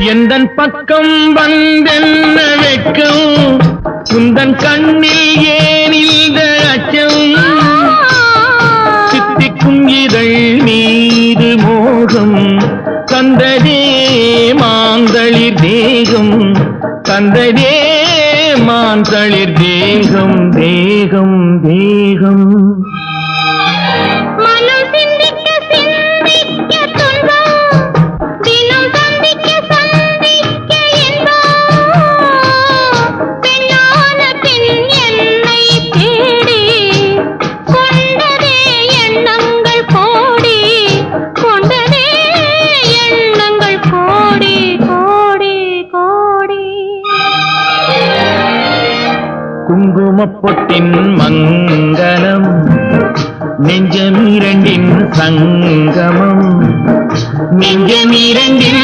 எந்தன் பக்கம் வந்தென்ன வெட்கம் உந்தன் கண்ணில் ஏன் இந்த அச்சம் சித்திக்கும் இதழ் மீது மோகம் தந்ததே மாந்தளிர் தேகம் தந்ததே மாந்தளிர் தேகம் தேகம் தேகம் குங்குமப்பொட்டின் மங்களம் நெஞ்சமிரண்டின் சங்கமம் நெஞ்சமிரண்டின்